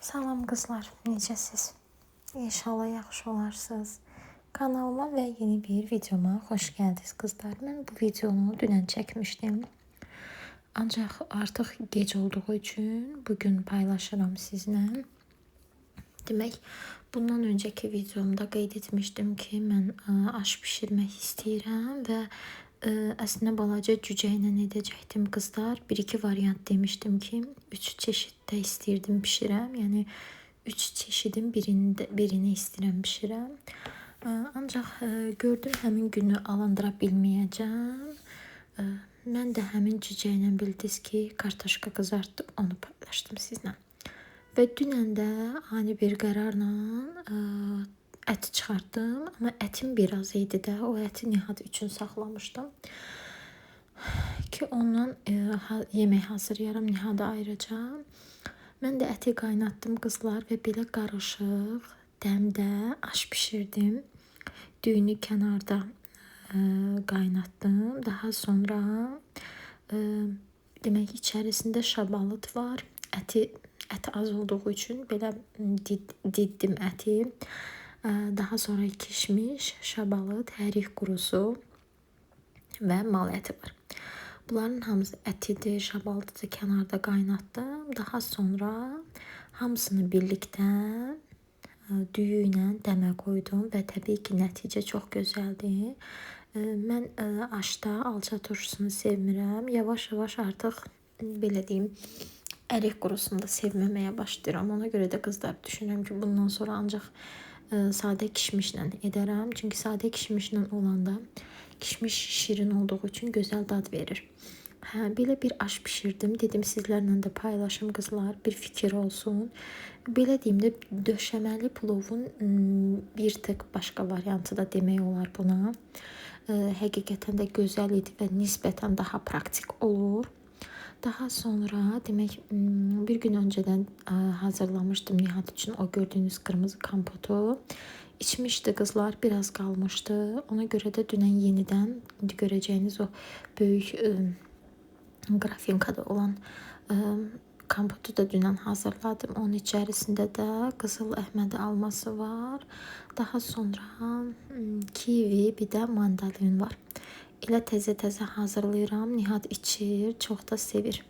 Salam qızlar, necəsiz? İnşallah yaxşı olarsınız. Kanalıma və yeni bir videoma xoş gəldiniz qızlar. Mən bu videonu dünən çəkmişdim. Ancaq artıq gec olduğu üçün bugün paylaşıram sizinlə. Demək, bundan öncəki videomda qeyd etmişdim ki, mən aş bişirmək istəyirəm və əslində balaca cücə ilə edəcəkdim qızlar. 1-2 variant demişdim ki, 3 çeşiddə istəyirdim bişirəm. Yəni 3 çeşidin birini istəyirəm bişirəm. Ancaq gördüm həmin günü alındıra bilməyəcəm. Mən də həmin cücə ilə bildiniz ki, kartoşka qızartdım, onu paylaşdım sizlə. Və dünən də ani bir qərarla ət çıxartdım, amma ətim biraz idi də, o əti Nihat üçün saxlamışdım ki, ondan yemək hazırlayarım Nihada ayıracağım. Mən də əti qaynatdım qızlar və belə qarışıq dəmdə aş bişirdim. Düyünü kənarda qaynatdım. Daha sonra demək içərisində şabalıt var. Ət az olduğu üçün belə diddim əti. Daha sonra kişmiş, şabalıt, hərik qurusu və mal əti var. Bunların hamısı ətidir, şabalıtı kənarda qaynatdım. Daha sonra hamısını birlikdə düyü ilə dəmə qoydum və təbii ki, nəticə çox gözəldir. Mən aşda alça turşusunu sevmirəm. Yavaş-yavaş artıq belə deyim, ərik qurusunu da sevməməyə başlayıram. Ona görə də qızlar düşünürəm ki, bundan sonra ancaq sadə kişmişlə edərəm. Çünki sadə kişmişlə olanda kişmiş şirin olduğu üçün gözəl dad verir. Belə bir aş bişirdim. Dedim sizlərlə də paylaşım qızlar, bir fikir olsun. Belə deyim də döşəməli plovun bir tık başqa variantı da demək olar buna. Həqiqətən də gözəl idi və nisbətən daha praktik olur. Daha sonra demək bir gün öncədən hazırlamışdım Nihat üçün o gördüyünüz qırmızı kompotu. İçmişdi qızlar, biraz qalmışdı. Ona görə də dünən yenidən indi görəcəyiniz o böyük qrafinkada olan kompotu da dünən hazırladım. Onun içərisində də qızıl əhmədi alması var. Daha sonra kivi, bir də mandalin var. Elə təzə-təzə hazırlayıram. Nihat içir, çox da sevir.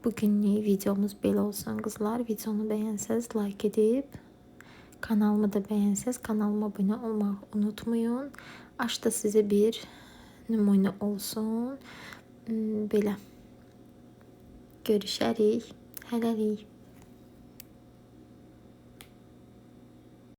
Bugünlük videomuz belə olsun qızlar. Videonu bəyənsəz like edib, kanalımı da bəyənsəz kanalıma abunə olmağı unutmayın. Aş da sizə bir nümunə olsun. Belə. Görüşərik. Hələlik.